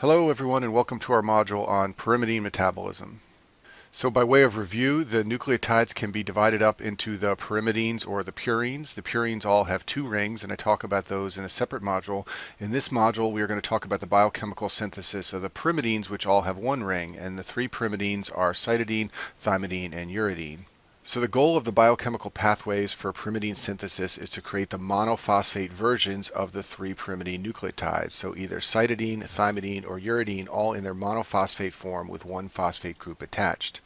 Hello everyone and welcome to our module on pyrimidine metabolism. So by way of review, the nucleotides can be divided up into the pyrimidines or the purines. The purines all have two rings, and I talk about those in a separate module. In this module, we are going to talk about the biochemical synthesis of the pyrimidines, which all have one ring, and the three pyrimidines are cytidine, thymidine, and uridine. So the goal of the biochemical pathways for pyrimidine synthesis is to create the monophosphate versions of the three pyrimidine nucleotides. So either cytidine, thymidine, or uridine, all in their monophosphate form with one phosphate group attached.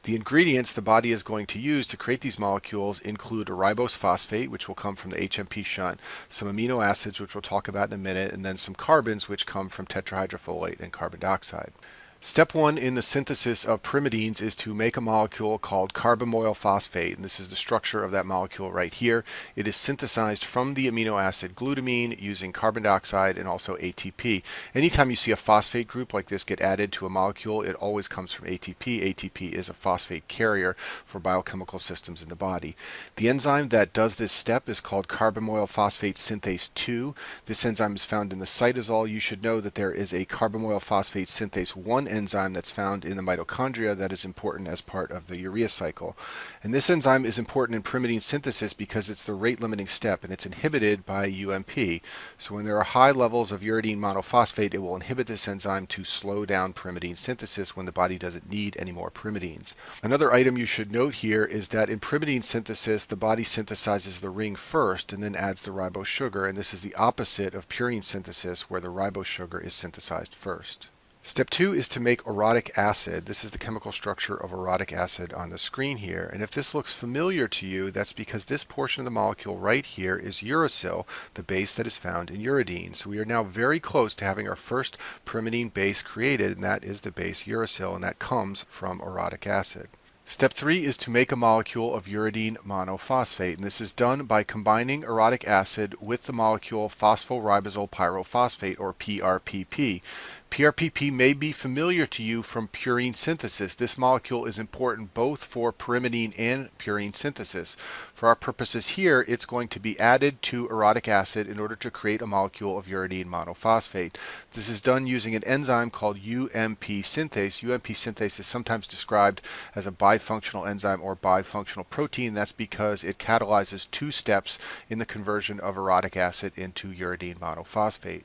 The ingredients the body is going to use to create these molecules include a ribose phosphate, which will come from the HMP shunt, some amino acids, which we'll talk about in a minute, and then some carbons, which come from tetrahydrofolate and carbon dioxide. Step one in the synthesis of pyrimidines is to make a molecule called carbamoyl phosphate, and this is the structure of that molecule right here. It is synthesized from the amino acid glutamine using carbon dioxide and also ATP. Anytime you see a phosphate group like this get added to a molecule, it always comes from ATP. ATP is a phosphate carrier for biochemical systems in the body. The enzyme that does this step is called carbamoyl phosphate synthase 2. This enzyme is found in the cytosol. You should know that there is a carbamoyl phosphate synthase 1 enzyme that's found in the mitochondria that is important as part of the urea cycle. And this enzyme is important in pyrimidine synthesis because it's the rate limiting step and it's inhibited by UMP. So when there are high levels of uridine monophosphate, it will inhibit this enzyme to slow down pyrimidine synthesis when the body doesn't need any more pyrimidines. Another item you should note here is that in pyrimidine synthesis, the body synthesizes the ring first and then adds the ribose sugar, and this is the opposite of purine synthesis where the ribose sugar is synthesized first. Step two is to make orotic acid. This is the chemical structure of orotic acid on the screen here. And if this looks familiar to you, that's because this portion of the molecule right here is uracil, the base that is found in uridine. So we are now very close to having our first pyrimidine base created, and that is the base uracil, and that comes from orotic acid. Step 3 is to make a molecule of uridine monophosphate, and this is done by combining orotic acid with the molecule phosphoribosyl pyrophosphate, or PRPP. PRPP may be familiar to you from purine synthesis. This molecule is important both for pyrimidine and purine synthesis. For our purposes here, it's going to be added to orotic acid in order to create a molecule of uridine monophosphate. This is done using an enzyme called UMP synthase. UMP synthase is sometimes described as a bifunctional enzyme or bifunctional protein. That's because it catalyzes two steps in the conversion of orotic acid into uridine monophosphate.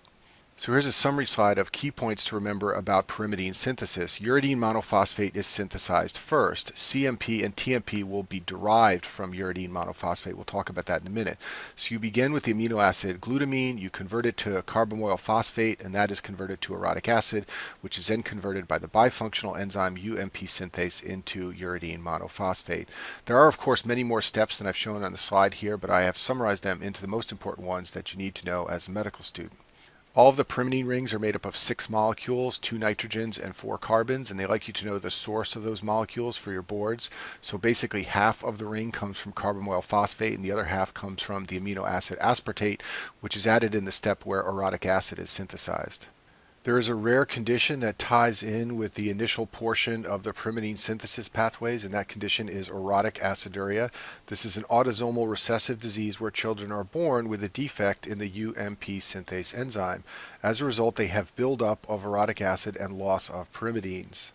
So here's a summary slide of key points to remember about pyrimidine synthesis. Uridine monophosphate is synthesized first. CMP and TMP will be derived from uridine monophosphate. We'll talk about that in a minute. So you begin with the amino acid glutamine, you convert it to carbamoyl phosphate, and that is converted to orotic acid, which is then converted by the bifunctional enzyme UMP synthase into uridine monophosphate. There are, of course, many more steps than I've shown on the slide here, but I have summarized them into the most important ones that you need to know as a medical student. All of the pyrimidine rings are made up of 6 molecules, 2 nitrogens, and 4 carbons, and they like you to know the source of those molecules for your boards. So basically half of the ring comes from carbamoyl phosphate and the other half comes from the amino acid aspartate, which is added in the step where orotic acid is synthesized. There is a rare condition that ties in with the initial portion of the pyrimidine synthesis pathways, and that condition is orotic aciduria. This is an autosomal recessive disease where children are born with a defect in the UMP synthase enzyme. As a result, they have buildup of orotic acid and loss of pyrimidines.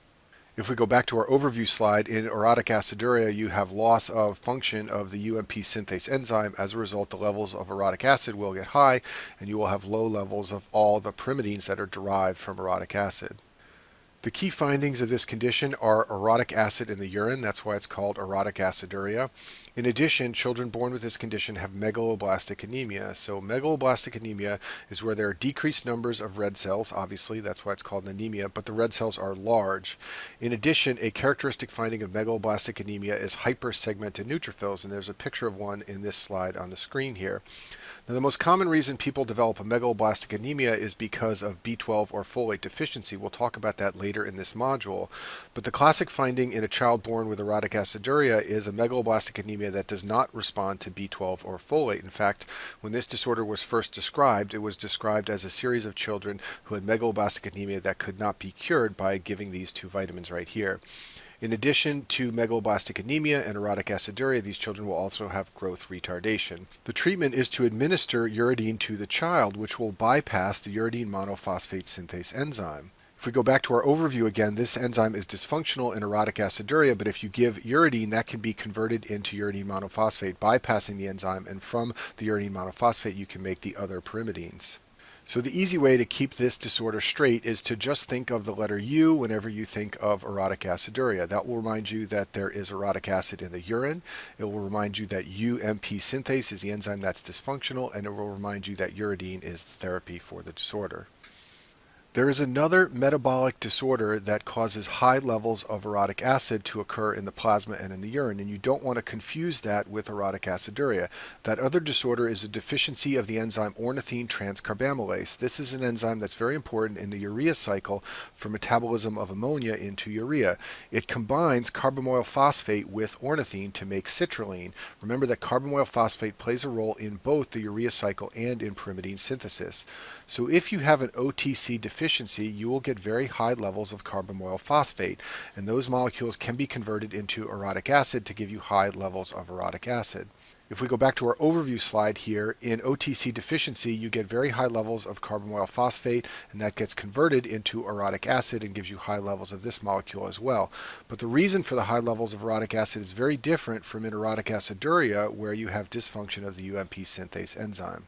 If we go back to our overview slide, in orotic aciduria, you have loss of function of the UMP synthase enzyme. As a result, the levels of orotic acid will get high, and you will have low levels of all the pyrimidines that are derived from orotic acid. The key findings of this condition are orotic acid in the urine. That's why it's called orotic aciduria. In addition, children born with this condition have megaloblastic anemia. So megaloblastic anemia is where there are decreased numbers of red cells. Obviously, that's why it's called anemia, but the red cells are large. In addition, a characteristic finding of megaloblastic anemia is hypersegmented neutrophils, and there's a picture of one in this slide on the screen here. Now, the most common reason people develop a megaloblastic anemia is because of B12 or folate deficiency. We'll talk about that later in this module. But the classic finding in a child born with orotic aciduria is a megaloblastic anemia that does not respond to B12 or folate. In fact, when this disorder was first described, it was described as a series of children who had megaloblastic anemia that could not be cured by giving these two vitamins right here. In addition to megaloblastic anemia and orotic aciduria, these children will also have growth retardation. The treatment is to administer uridine to the child, which will bypass the uridine monophosphate synthase enzyme. If we go back to our overview again, this enzyme is dysfunctional in orotic aciduria, but if you give uridine, that can be converted into uridine monophosphate, bypassing the enzyme, and from the uridine monophosphate you can make the other pyrimidines. So the easy way to keep this disorder straight is to just think of the letter U whenever you think of orotic aciduria. That will remind you that there is orotic acid in the urine. It will remind you that UMP synthase is the enzyme that's dysfunctional, and it will remind you that uridine is the therapy for the disorder. There is another metabolic disorder that causes high levels of orotic acid to occur in the plasma and in the urine, and you don't want to confuse that with orotic aciduria. That other disorder is a deficiency of the enzyme ornithine transcarbamylase. This is an enzyme that's very important in the urea cycle for metabolism of ammonia into urea. It combines carbamoyl phosphate with ornithine to make citrulline. Remember that carbamoyl phosphate plays a role in both the urea cycle and in pyrimidine synthesis. So if you have an OTC deficiency, you will get very high levels of carbamoyl phosphate, and those molecules can be converted into orotic acid to give you high levels of orotic acid. If we go back to our overview slide here, in OTC deficiency you get very high levels of carbamoyl phosphate, and that gets converted into orotic acid and gives you high levels of this molecule as well. But the reason for the high levels of orotic acid is very different from in orotic aciduria, where you have dysfunction of the UMP synthase enzyme.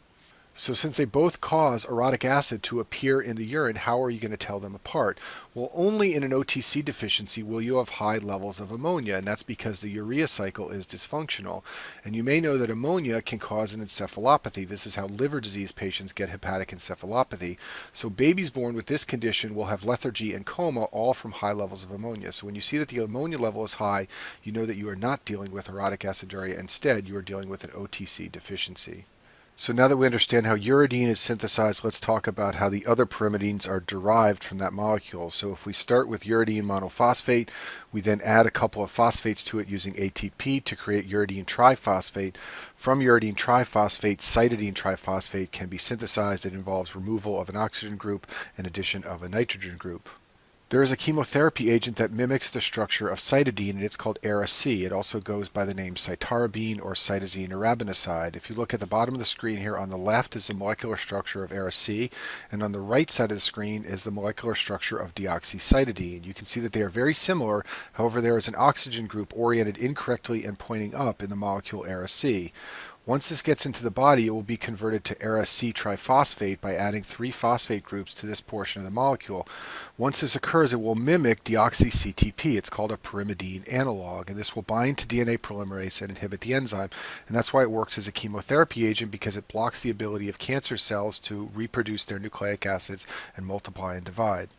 So since they both cause orotic acid to appear in the urine, how are you going to tell them apart? Well, only in an OTC deficiency will you have high levels of ammonia, and that's because the urea cycle is dysfunctional. And you may know that ammonia can cause an encephalopathy. This is how liver disease patients get hepatic encephalopathy. So babies born with this condition will have lethargy and coma, all from high levels of ammonia. So when you see that the ammonia level is high, you know that you are not dealing with orotic aciduria. Instead, you are dealing with an OTC deficiency. So now that we understand how uridine is synthesized, let's talk about how the other pyrimidines are derived from that molecule. So if we start with uridine monophosphate, we then add a couple of phosphates to it using ATP to create uridine triphosphate. From uridine triphosphate, cytidine triphosphate can be synthesized. It involves removal of an oxygen group and addition of a nitrogen group. There is a chemotherapy agent that mimics the structure of cytidine, and it's called Ara-C. It also goes by the name cytarabine or cytosine arabinoside. If you look at the bottom of the screen here, on the left is the molecular structure of Ara-C, and on the right side of the screen is the molecular structure of deoxycytidine. You can see that they are very similar. However, there is an oxygen group oriented incorrectly and pointing up in the molecule Ara-C. Once this gets into the body, it will be converted to Ara-C triphosphate by adding 3 phosphate groups to this portion of the molecule. Once this occurs, it will mimic deoxy-CTP. It's called a pyrimidine analog, and this will bind to DNA polymerase and inhibit the enzyme. And that's why it works as a chemotherapy agent, because it blocks the ability of cancer cells to reproduce their nucleic acids and multiply and divide.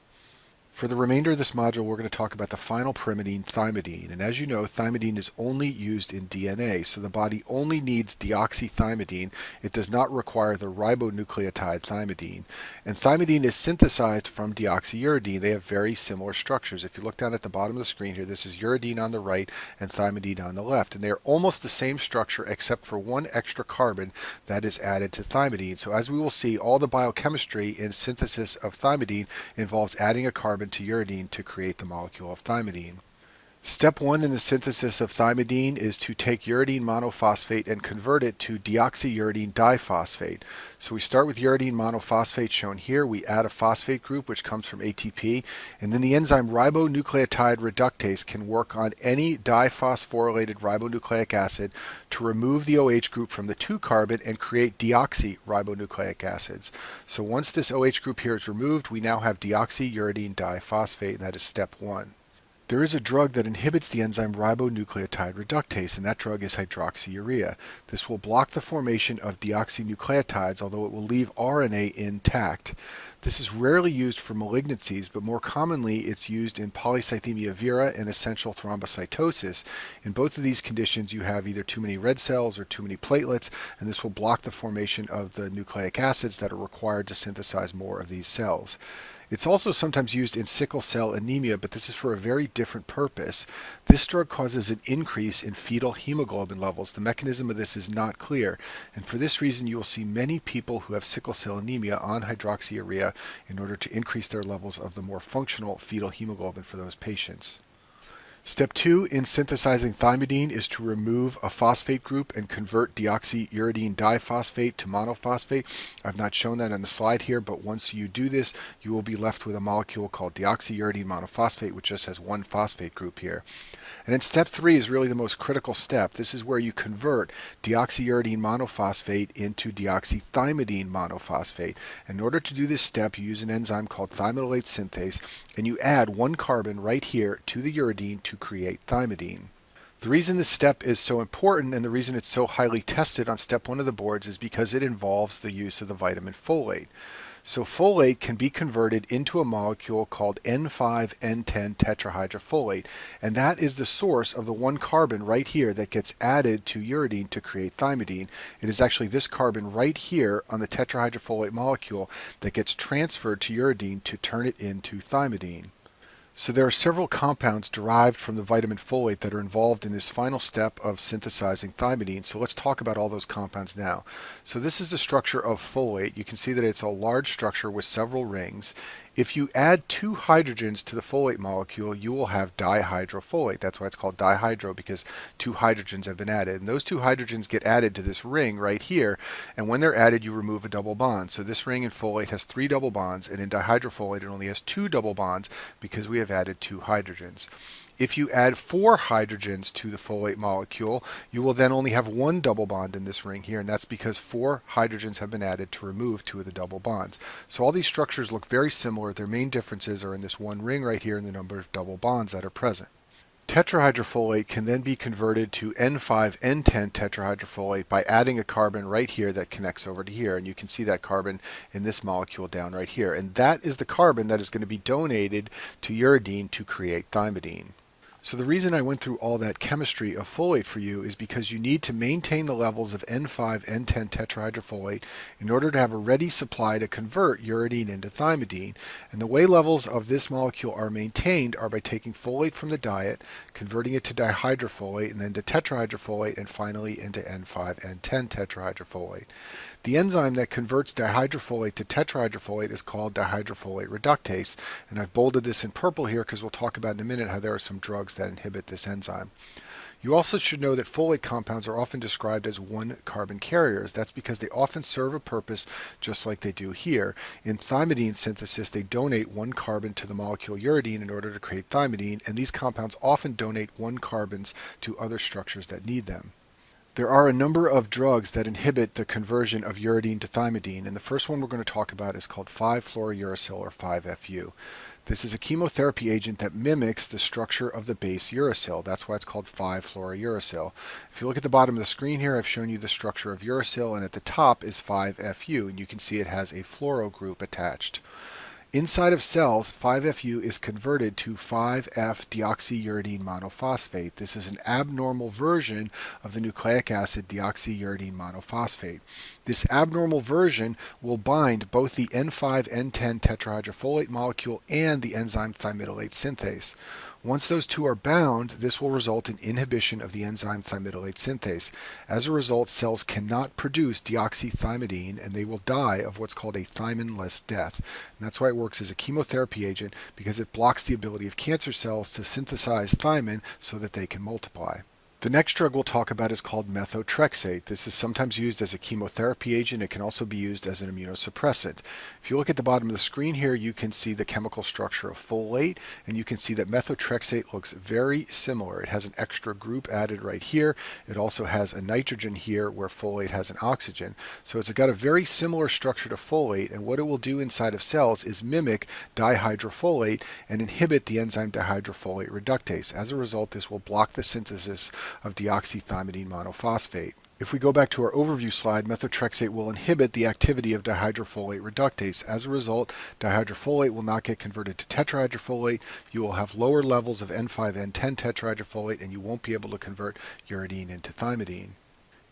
For the remainder of this module, we're going to talk about the final pyrimidine, thymidine. And as you know, thymidine is only used in DNA, so the body only needs deoxythymidine. It does not require the ribonucleotide thymidine. And thymidine is synthesized from deoxyuridine. They have very similar structures. If you look down at the bottom of the screen here, this is uridine on the right and thymidine on the left. And they are almost the same structure except for one extra carbon that is added to thymidine. So as we will see, all the biochemistry in synthesis of thymidine involves adding a carbon to uridine to create the molecule of thymidine. Step 1 in the synthesis of thymidine is to take uridine monophosphate and convert it to deoxyuridine diphosphate. So we start with uridine monophosphate shown here. We add a phosphate group which comes from ATP, and then the enzyme ribonucleotide reductase can work on any diphosphorylated ribonucleic acid to remove the OH group from the 2-carbon and create deoxyribonucleic acids. So once this OH group here is removed, we now have deoxyuridine diphosphate, and that is step 1. There is a drug that inhibits the enzyme ribonucleotide reductase, and that drug is hydroxyurea. This will block the formation of deoxynucleotides, although it will leave RNA intact. This is rarely used for malignancies, but more commonly it's used in polycythemia vera and essential thrombocytosis. In both of these conditions, you have either too many red cells or too many platelets, and this will block the formation of the nucleic acids that are required to synthesize more of these cells. It's also sometimes used in sickle cell anemia, but this is for a very different purpose. This drug causes an increase in fetal hemoglobin levels. The mechanism of this is not clear, and for this reason you will see many people who have sickle cell anemia on hydroxyurea in order to increase their levels of the more functional fetal hemoglobin for those patients. Step 2 in synthesizing thymidine is to remove a phosphate group and convert deoxyuridine diphosphate to monophosphate. I've not shown that on the slide here, but once you do this, you will be left with a molecule called deoxyuridine monophosphate, which just has one phosphate group here. And then step 3 is really the most critical step. This is where you convert deoxyuridine monophosphate into deoxythymidine monophosphate. In order to do this step, you use an enzyme called thymidylate synthase, and you add one carbon right here to the uridine to create thymidine. The reason this step is so important and the reason it's so highly tested on step 1 of the boards is because it involves the use of the vitamin folate. So folate can be converted into a molecule called N5N10 tetrahydrofolate, and that is the source of the one carbon right here that gets added to uridine to create thymidine. It is actually this carbon right here on the tetrahydrofolate molecule that gets transferred to uridine to turn it into thymidine. So there are several compounds derived from the vitamin folate that are involved in this final step of synthesizing thymidine. So let's talk about all those compounds now. So this is the structure of folate. You can see that it's a large structure with several rings. If you add two hydrogens to the folate molecule, you will have dihydrofolate. That's why it's called dihydro, because two hydrogens have been added. And those two hydrogens get added to this ring right here, and when they're added, you remove a double bond. So this ring in folate has 3 double bonds, and in dihydrofolate it only has 2 double bonds because we have added 2 hydrogens. If you add 4 hydrogens to the folate molecule, you will then only have 1 double bond in this ring here, and that's because 4 hydrogens have been added to remove 2 of the double bonds. So all these structures look very similar. Their main differences are in this one ring right here and the number of double bonds that are present. Tetrahydrofolate can then be converted to N5N10 tetrahydrofolate by adding a carbon right here that connects over to here, and you can see that carbon in this molecule down right here, and that is the carbon that is going to be donated to uridine to create thymidine. So the reason I went through all that chemistry of folate for you is because you need to maintain the levels of N5N10 tetrahydrofolate in order to have a ready supply to convert uridine into thymidine. And the way levels of this molecule are maintained are by taking folate from the diet, converting it to dihydrofolate, and then to tetrahydrofolate, and finally into N5N10 tetrahydrofolate. The enzyme that converts dihydrofolate to tetrahydrofolate is called dihydrofolate reductase, and I've bolded this in purple here because we'll talk about in a minute how there are some drugs that inhibit this enzyme. You also should know that folate compounds are often described as one carbon carriers. That's because they often serve a purpose just like they do here. In thymidine synthesis, they donate one carbon to the molecule uridine in order to create thymidine, and these compounds often donate 1 carbons to other structures that need them. There are a number of drugs that inhibit the conversion of uridine to thymidine, and the first one we're going to talk about is called 5-fluorouracil, or 5-FU. This is a chemotherapy agent that mimics the structure of the base uracil. That's why it's called 5-fluorouracil. If you look at the bottom of the screen here, I've shown you the structure of uracil, and at the top is 5-FU, and you can see it has a fluoro group attached. Inside of cells, 5-FU is converted to 5-F-deoxyuridine monophosphate. This is an abnormal version of the nucleic acid deoxyuridine monophosphate. This abnormal version will bind both the N5N10 tetrahydrofolate molecule and the enzyme thymidylate synthase. Once those two are bound, this will result in inhibition of the enzyme thymidylate synthase. As a result, cells cannot produce deoxythymidine, and they will die of what's called a thymin-less death. And that's why it works as a chemotherapy agent, because it blocks the ability of cancer cells to synthesize thymin so that they can multiply. The next drug we'll talk about is called methotrexate. This is sometimes used as a chemotherapy agent. It can also be used as an immunosuppressant. If you look at the bottom of the screen here, you can see the chemical structure of folate, and you can see that methotrexate looks very similar. It has an extra group added right here. It also has a nitrogen here where folate has an oxygen. So it's got a very similar structure to folate, and what it will do inside of cells is mimic dihydrofolate and inhibit the enzyme dihydrofolate reductase. As a result, this will block the synthesis of deoxythymidine monophosphate. If we go back to our overview slide, methotrexate will inhibit the activity of dihydrofolate reductase. As a result, dihydrofolate will not get converted to tetrahydrofolate. You will have lower levels of N5N10 tetrahydrofolate, and you won't be able to convert uridine into thymidine.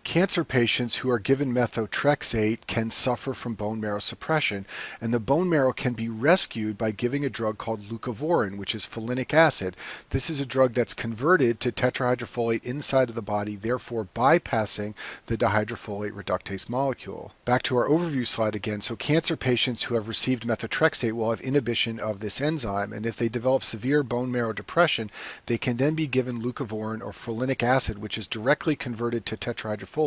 Cancer patients who are given methotrexate can suffer from bone marrow suppression, and the bone marrow can be rescued by giving a drug called leucovorin, which is folinic acid. This is a drug that's converted to tetrahydrofolate inside of the body, therefore bypassing the dihydrofolate reductase molecule. Back to our overview slide again. So cancer patients who have received methotrexate will have inhibition of this enzyme, and if they develop severe bone marrow depression, they can then be given leucovorin or folinic acid, which is directly converted to tetrahydrofolate,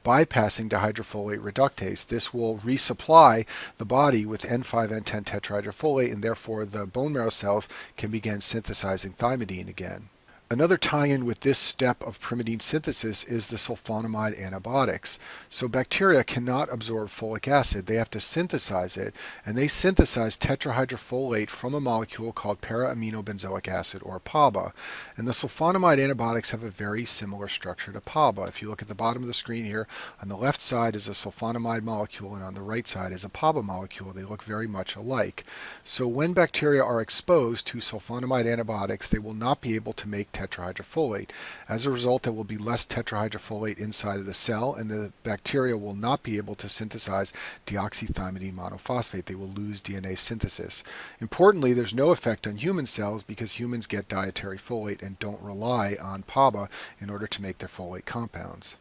bypassing dihydrofolate reductase. This will resupply the body with N5-N10 tetrahydrofolate, and therefore the bone marrow cells can begin synthesizing thymidine again. Another tie-in with this step of pyrimidine synthesis is the sulfonamide antibiotics. So bacteria cannot absorb folic acid. They have to synthesize it, and they synthesize tetrahydrofolate from a molecule called para-aminobenzoic acid, or PABA. And the sulfonamide antibiotics have a very similar structure to PABA. If you look at the bottom of the screen here, on the left side is a sulfonamide molecule, and on the right side is a PABA molecule. They look very much alike. So when bacteria are exposed to sulfonamide antibiotics, they will not be able to make tetrahydrofolate. As a result, there will be less tetrahydrofolate inside of the cell, and the bacteria will not be able to synthesize deoxythymidine monophosphate. They will lose DNA synthesis. Importantly, there's no effect on human cells because humans get dietary folate and don't rely on PABA in order to make their folate compounds.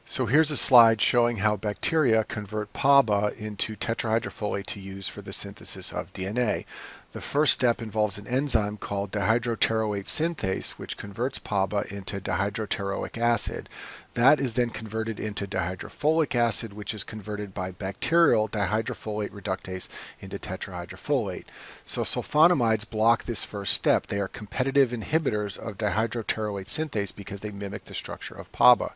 So here's a slide showing how bacteria convert PABA into tetrahydrofolate to use for the synthesis of DNA. The first step involves an enzyme called dihydropteroate synthase, which converts PABA into dihydropteroic acid. That is then converted into dihydrofolic acid, which is converted by bacterial dihydrofolate reductase into tetrahydrofolate. So sulfonamides block this first step. They are competitive inhibitors of dihydropteroate synthase because they mimic the structure of PABA.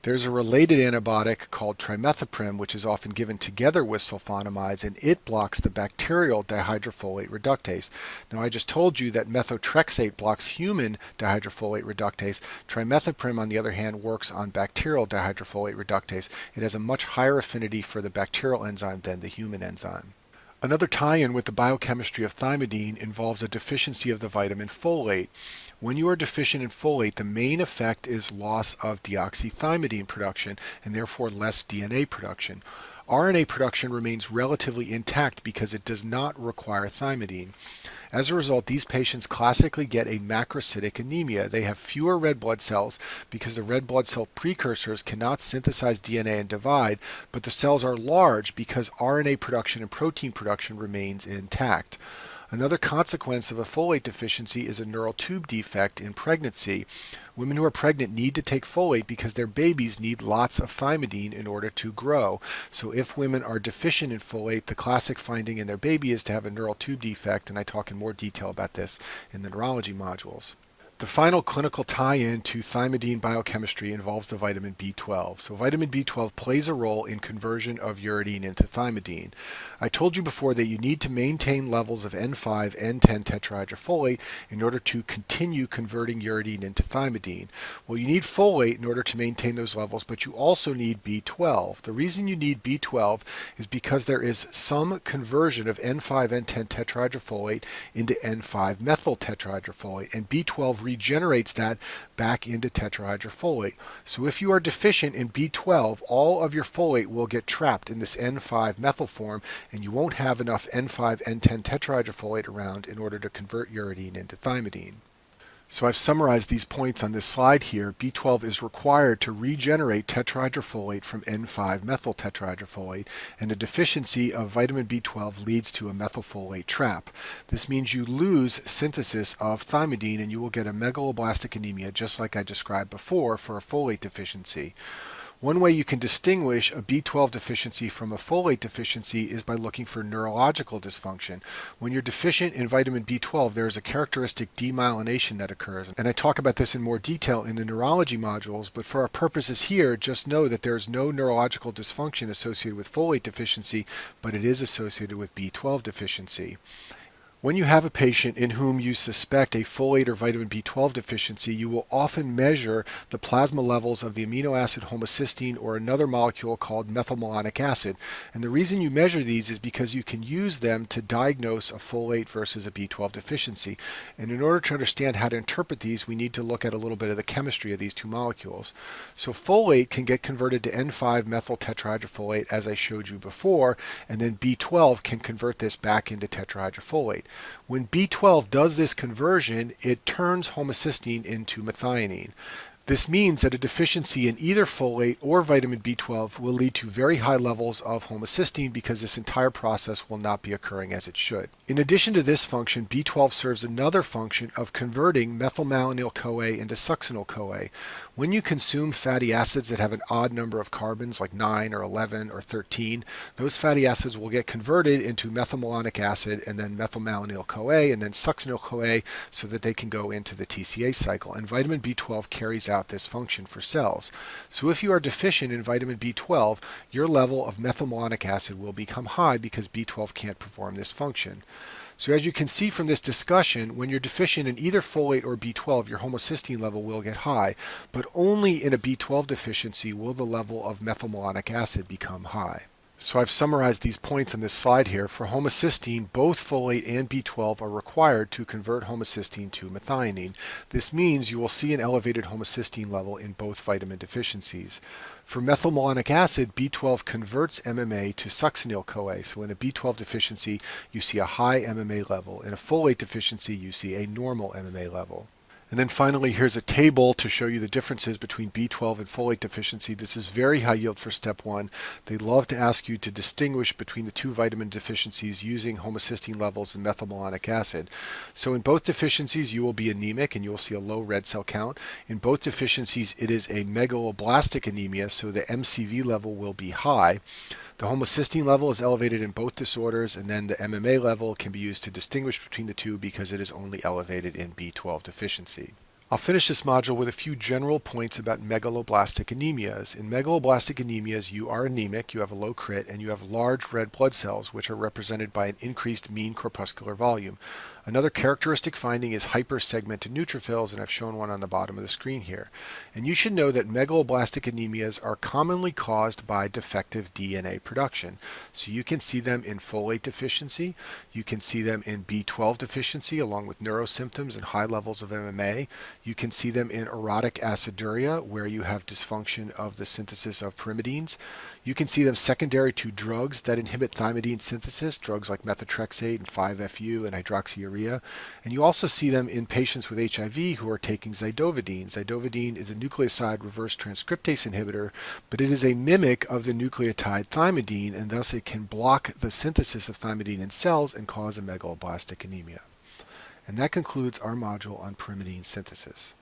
There's a related antibiotic called trimethoprim, which is often given together with sulfonamides, and it blocks the bacterial dihydrofolate reductase. Now, I just told you that methotrexate blocks human dihydrofolate reductase. Trimethoprim, on the other hand, works on bacterial dihydrofolate reductase. It has a much higher affinity for the bacterial enzyme than the human enzyme. Another tie-in with the biochemistry of thymidine involves a deficiency of the vitamin folate. When you are deficient in folate, the main effect is loss of deoxythymidine production and therefore less DNA production. RNA production remains relatively intact because it does not require thymidine. As a result, these patients classically get a macrocytic anemia. They have fewer red blood cells because the red blood cell precursors cannot synthesize DNA and divide, but the cells are large because RNA production and protein production remains intact. Another consequence of a folate deficiency is a neural tube defect in pregnancy. Women who are pregnant need to take folate because their babies need lots of thymidine in order to grow. So if women are deficient in folate, the classic finding in their baby is to have a neural tube defect, and I talk in more detail about this in the neurology modules. The final clinical tie-in to thymidine biochemistry involves the vitamin B12. So vitamin B12 plays a role in conversion of uridine into thymidine. I told you before that you need to maintain levels of N5-N10 tetrahydrofolate in order to continue converting uridine into thymidine. Well, you need folate in order to maintain those levels, but you also need B12. The reason you need B12 is because there is some conversion of N5-N10 tetrahydrofolate into N5-methyl tetrahydrofolate, and B12 regenerates that back into tetrahydrofolate. So if you are deficient in B12, all of your folate will get trapped in this N5-methyl form, and you won't have enough N5-N10 tetrahydrofolate around in order to convert uridine into thymidine. So I've summarized these points on this slide here. B12 is required to regenerate tetrahydrofolate from N5-methyl tetrahydrofolate, and a deficiency of vitamin B12 leads to a methylfolate trap. This means you lose synthesis of thymidine and you will get a megaloblastic anemia, just like I described before for a folate deficiency. One way you can distinguish a B12 deficiency from a folate deficiency is by looking for neurological dysfunction. When you're deficient in vitamin B12, there is a characteristic demyelination that occurs. And I talk about this in more detail in the neurology modules, but for our purposes here, just know that there is no neurological dysfunction associated with folate deficiency, but it is associated with B12 deficiency. When you have a patient in whom you suspect a folate or vitamin B12 deficiency, you will often measure the plasma levels of the amino acid homocysteine or another molecule called methylmalonic acid. And the reason you measure these is because you can use them to diagnose a folate versus a B12 deficiency. And in order to understand how to interpret these, we need to look at a little bit of the chemistry of these two molecules. So folate can get converted to N5-methyl tetrahydrofolate, as I showed you before, and then B12 can convert this back into tetrahydrofolate. When B12 does this conversion, it turns homocysteine into methionine. This means that a deficiency in either folate or vitamin B12 will lead to very high levels of homocysteine because this entire process will not be occurring as it should. In addition to this function, B12 serves another function of converting methylmalonyl-CoA into succinyl-CoA. When you consume fatty acids that have an odd number of carbons, like 9 or 11 or 13, those fatty acids will get converted into methylmalonic acid and then methylmalonyl-CoA and then succinyl-CoA so that they can go into the TCA cycle. And vitamin B12 carries out this function for cells. So if you are deficient in vitamin B12, your level of methylmalonic acid will become high because B12 can't perform this function. So as you can see from this discussion, when you're deficient in either folate or B12, your homocysteine level will get high, but only in a B12 deficiency will the level of methylmalonic acid become high. So I've summarized these points on this slide here. For homocysteine, both folate and B12 are required to convert homocysteine to methionine. This means you will see an elevated homocysteine level in both vitamin deficiencies. For methylmalonic acid, B12 converts MMA to succinyl-CoA. So in a B12 deficiency, you see a high MMA level. In a folate deficiency, you see a normal MMA level. And then finally, here's a table to show you the differences between B12 and folate deficiency. This is very high yield for step 1. They love to ask you to distinguish between the two vitamin deficiencies using homocysteine levels and methylmalonic acid. So in both deficiencies, you will be anemic and you will see a low red cell count. In both deficiencies, it is a megaloblastic anemia, so the MCV level will be high. The homocysteine level is elevated in both disorders, and then the MMA level can be used to distinguish between the two because it is only elevated in B12 deficiency. I'll finish this module with a few general points about megaloblastic anemias. In megaloblastic anemias, you are anemic, you have a low crit, and you have large red blood cells, which are represented by an increased mean corpuscular volume. Another characteristic finding is hypersegmented neutrophils, and I've shown one on the bottom of the screen here. And you should know that megaloblastic anemias are commonly caused by defective DNA production. So you can see them in folate deficiency, you can see them in B12 deficiency along with neurosymptoms and high levels of MMA. You can see them in erotic aciduria, where you have dysfunction of the synthesis of pyrimidines. You can see them secondary to drugs that inhibit thymidine synthesis, drugs like methotrexate and 5-FU and hydroxyurea. And you also see them in patients with HIV who are taking zidovudine. Zidovudine is a nucleoside reverse transcriptase inhibitor, but it is a mimic of the nucleotide thymidine, and thus it can block the synthesis of thymidine in cells and cause a megaloblastic anemia. And that concludes our module on pyrimidine synthesis.